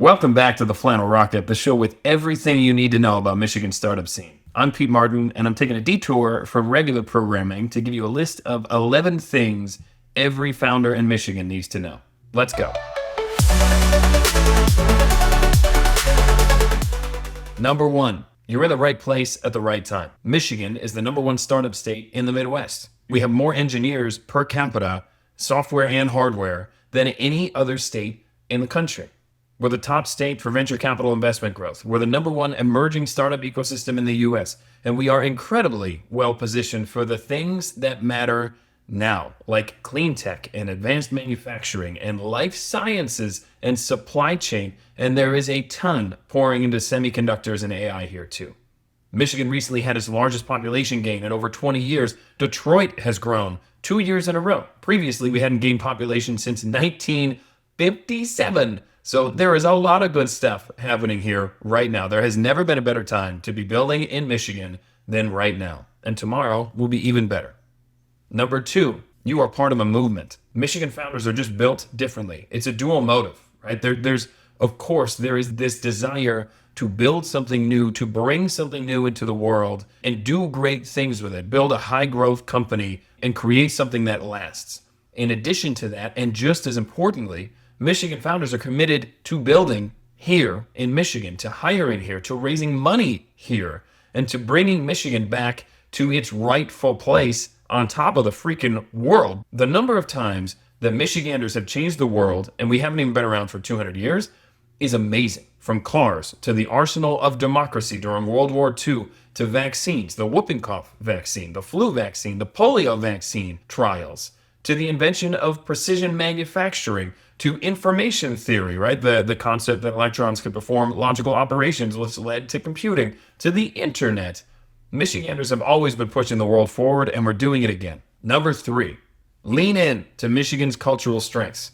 Welcome back to the Flannel Rocket, the show with everything you need to know about Michigan's startup scene. I'm Pete Martin, and I'm taking a detour from regular programming to give you a list of 11 things every founder in Michigan needs to know. Let's go. Number 1, you're in the right place at the right time. Michigan is the #1 startup state in the Midwest. We have more engineers per capita, software and hardware, than any other state in the country. We're the top state for venture capital investment growth. We're the #1 emerging startup ecosystem in the US, and we are incredibly well positioned for the things that matter now, like clean tech and advanced manufacturing and life sciences and supply chain. And there is a ton pouring into semiconductors and AI here too. Michigan recently had its largest population gain in over 20 years. Detroit has grown 2 years in a row. Previously, we hadn't gained population since 1957. So there is a lot of good stuff happening here right now. There has never been a better time to be building in Michigan than right now. And tomorrow will be even better. Number 2, you are part of a movement. Michigan founders are just built differently. It's a dual motive, right? Of course, there is this desire to build something new, to bring something new into the world and do great things with it, build a high growth company and create something that lasts. In addition to that, and just as importantly, Michigan founders are committed to building here in Michigan, to hiring here, to raising money here, and to bringing Michigan back to its rightful place on top of the freaking world. The number of times that Michiganders have changed the world, and we haven't even been around for 200 years, is amazing. From cars to the arsenal of democracy during World War II, to vaccines, the whooping cough vaccine, the flu vaccine, the polio vaccine trials, to the invention of precision manufacturing, to information theory, right? The concept that electrons could perform logical operations, which led to computing, to the internet. Michiganders have always been pushing the world forward, and we're doing it again. Number 3, lean in to Michigan's cultural strengths.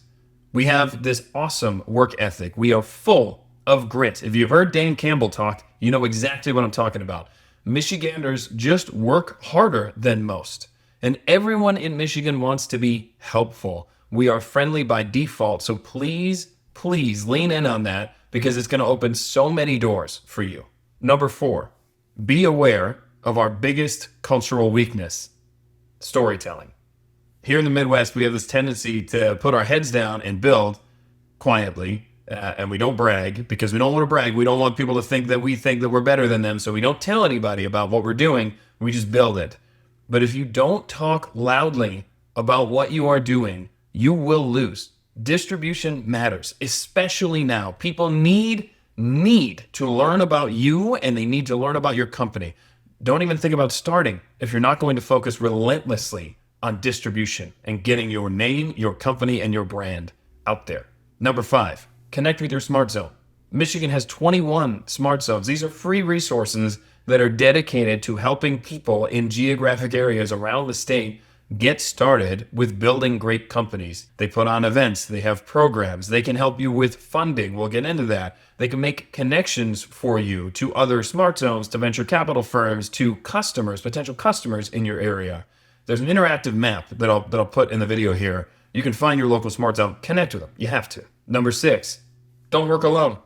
We have this awesome work ethic. We are full of grit. If you've heard Dan Campbell talk, you know exactly what I'm talking about. Michiganders just work harder than most. And everyone in Michigan wants to be helpful. We are friendly by default, so please lean in on that because it's going to open so many doors for you. Number 4, be aware of our biggest cultural weakness, storytelling. Here in the Midwest, we have this tendency to put our heads down and build quietly, and we don't brag because we don't want to brag. We don't want people to think that we think that we're better than them, so we don't tell anybody about what we're doing. We just build it. But if you don't talk loudly about what you are doing, you will lose. Distribution matters, especially now. People need to learn about you, and they need to learn about your company. Don't even think about starting if you're not going to focus relentlessly on distribution and getting your name, your company, and your brand out there. Number 5, connect with your smart zone. Michigan has 21 smart zones. These are free resources that are dedicated to helping people in geographic areas around the state get started with building great companies. They put on events, they have programs, they can help you with funding. We'll get into that. They can make connections for you to other smart zones, to venture capital firms, to customers, potential customers in your area. There's an interactive map that I'll put in the video here. You can find your local smart zone, connect with them. You have to. Number 6, don't work alone.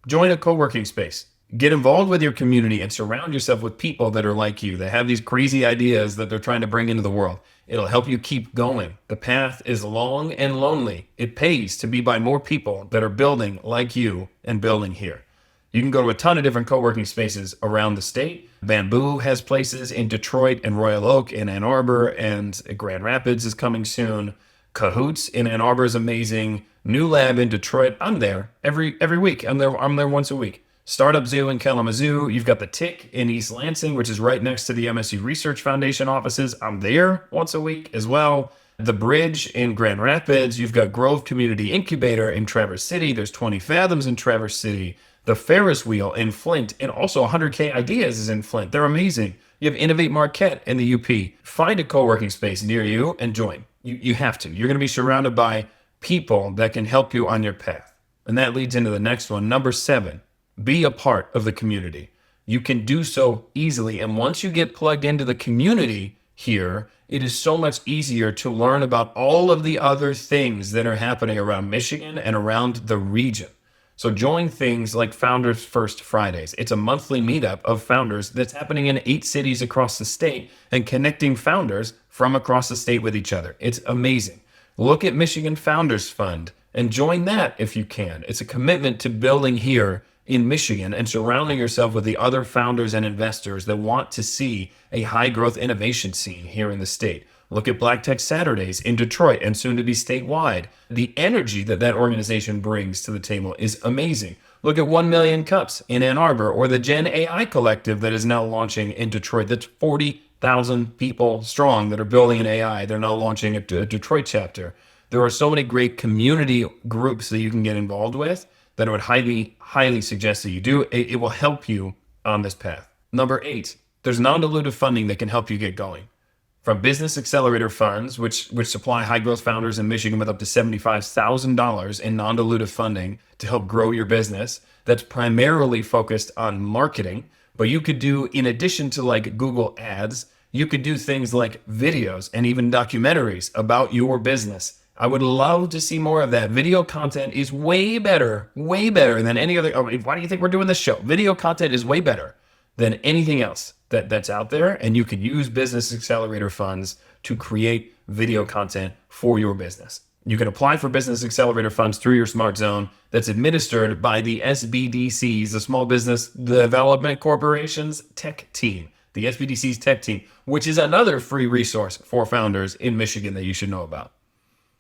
Join a co-working space. Get involved with your community and surround yourself with people that are like you, that have these crazy ideas that they're trying to bring into the world. It'll help you keep going. The path is long and lonely. It pays to be by more people that are building like you and building here. You can go to a ton of different co-working spaces around the state. Bamboo has places in Detroit and Royal Oak in Ann Arbor, and Grand Rapids is coming soon. Cahoots in Ann Arbor is amazing. New Lab in Detroit. I'm there every week. I'm there once a week. Startup Zoo in Kalamazoo. You've got the Tick in East Lansing, which is right next to the MSU Research Foundation offices. I'm there once a week as well. The Bridge in Grand Rapids. You've got Grove Community Incubator in Traverse City. There's 20 Fathoms in Traverse City. The Ferris Wheel in Flint, and also 100K Ideas is in Flint. They're amazing. You have Innovate Marquette in the UP. Find a co-working space near you and join. You have to. You're going to be surrounded by people that can help you on your path. And that leads into the next one. Number 7, be a part of the community. You can do so easily. And once you get plugged into the community here, it is so much easier to learn about all of the other things that are happening around Michigan and around the region. So join things like Founders First Fridays. It's a monthly meetup of founders that's happening in 8 cities across the state and connecting founders from across the state with each other. It's amazing. Look at Michigan Founders Fund and join that if you can. It's a commitment to building here in Michigan and surrounding yourself with the other founders and investors that want to see a high growth innovation scene here in the state. Look at Black Tech Saturdays in Detroit and soon to be statewide. The energy that that organization brings to the table is amazing. Look at 1 Million Cups in Ann Arbor, or the Gen AI Collective that is now launching in Detroit. That's 40,000 people strong that are building an AI. They're now launching a Detroit chapter. There are so many great community groups that you can get involved with that I would highly, highly suggest that you do. It will help you on this path. Number 8, there's non-dilutive funding that can help you get going. From Business Accelerator funds, which supply high-growth founders in Michigan with up to $75,000 in non-dilutive funding to help grow your business, that's primarily focused on marketing. But you could do, in addition to like Google Ads, you could do things like videos and even documentaries about your business. I would love to see more of that. Video content is way better than any other. Oh, why do you think we're doing this show? Video content is way better than anything else that's out there, and you can use Business Accelerator funds to create video content for your business. You can apply for Business Accelerator funds through your Smart Zone that's administered by the SBDC's, the Small Business Development Corporation's tech team, the SBDC's tech team, which is another free resource for founders in Michigan that you should know about.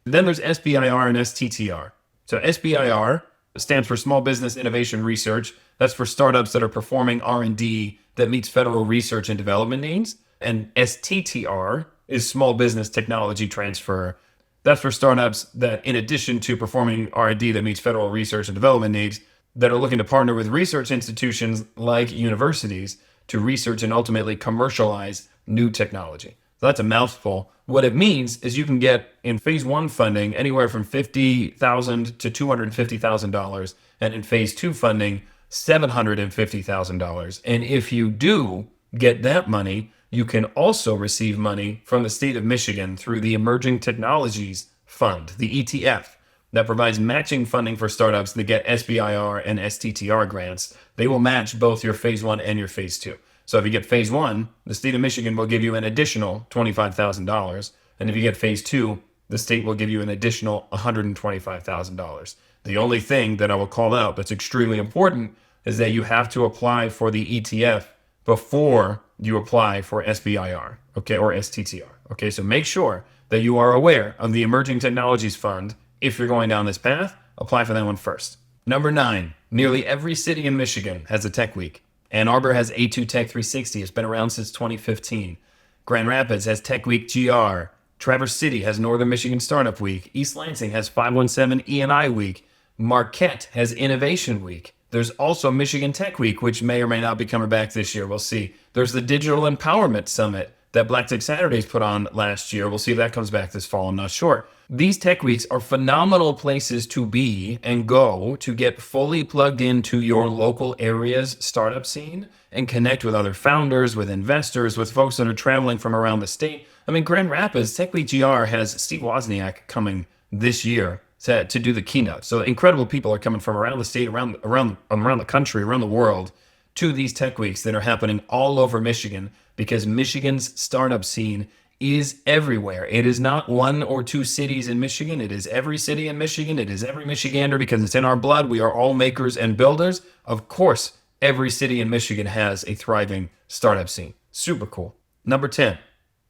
Then there's SBIR and STR. So SBIR stands for Small Business Innovation Research. That's for startups that are performing R&D that meets federal research and development needs. And STTR is Small Business Technology Transfer. That's for startups that, in addition to performing R&D that meets federal research and development needs, that are looking to partner with research institutions like universities to research and ultimately commercialize new technology. So that's a mouthful. What it means is you can get in phase 1 funding anywhere from $50,000 to $250,000, and in phase 2 funding, $750,000. And if you do get that money, you can also receive money from the state of Michigan through the Emerging Technologies Fund, the ETF, that provides matching funding for startups that get SBIR and STTR grants. They will match both your phase 1 and your phase 2. So if you get phase 1, the state of Michigan will give you an additional $25,000. And if you get phase 2, the state will give you an additional $125,000. The only thing that I will call out that's extremely important is that you have to apply for the ETF before you apply for SBIR, okay, or STTR. Okay, so make sure that you are aware of the Emerging Technologies Fund. If you're going down this path, apply for that one first. Number 9, nearly every city in Michigan has a tech week. Ann Arbor has A2 Tech 360. It's been around since 2015. Grand Rapids has Tech Week GR. Traverse City has Northern Michigan Startup Week. East Lansing has 517 E&I Week. Marquette has Innovation Week. There's also Michigan Tech Week, which may or may not be coming back this year. We'll see. There's the Digital Empowerment Summit that Black Tech Saturdays put on last year. We'll see if that comes back this fall. I'm not sure. These tech weeks are phenomenal places to be and go to get fully plugged into your local area's startup scene and connect with other founders, with investors, with folks that are traveling from around the state. I mean, Grand Rapids Tech Week GR has Steve Wozniak coming this year to do the keynote. So incredible people are coming from around the state, around the country, around the world to these tech weeks that are happening all over Michigan, because Michigan's startup scene is everywhere. It is not 1 or 2 cities in Michigan. It is every city in Michigan. It is every Michigander, because it's in our blood. We are all makers and builders. Of course, every city in Michigan has a thriving startup scene. Super cool. Number 10,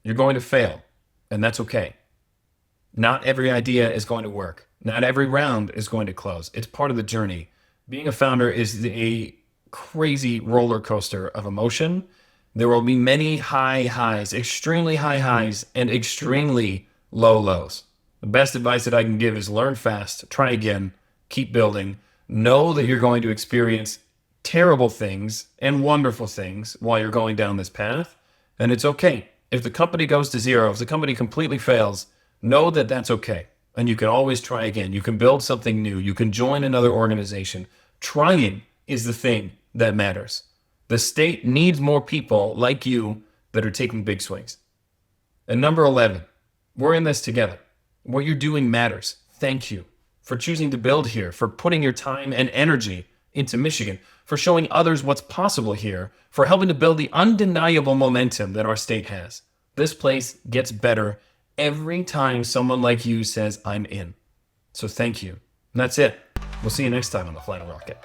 you're going to fail, and that's okay. Not every idea is going to work. Not every round is going to close. It's part of the journey. Being a founder is a crazy roller coaster of emotion. There will be many high highs, extremely high highs, and extremely low lows. The best advice that I can give is learn fast, try again, keep building. Know that you're going to experience terrible things and wonderful things while you're going down this path. And it's okay. If the company goes to zero, if the company completely fails, know that that's okay. And you can always try again. You can build something new. You can join another organization. Trying is the thing that matters. The state needs more people like you that are taking big swings. And number 11, we're in this together. What you're doing matters. Thank you. for choosing to build here, for putting your time and energy into Michigan, for showing others what's possible here, for helping to build the undeniable momentum that our state has. This place gets better every time someone like you says, I'm in. So thank you. And that's it. We'll see you next time on The Flying Rocket.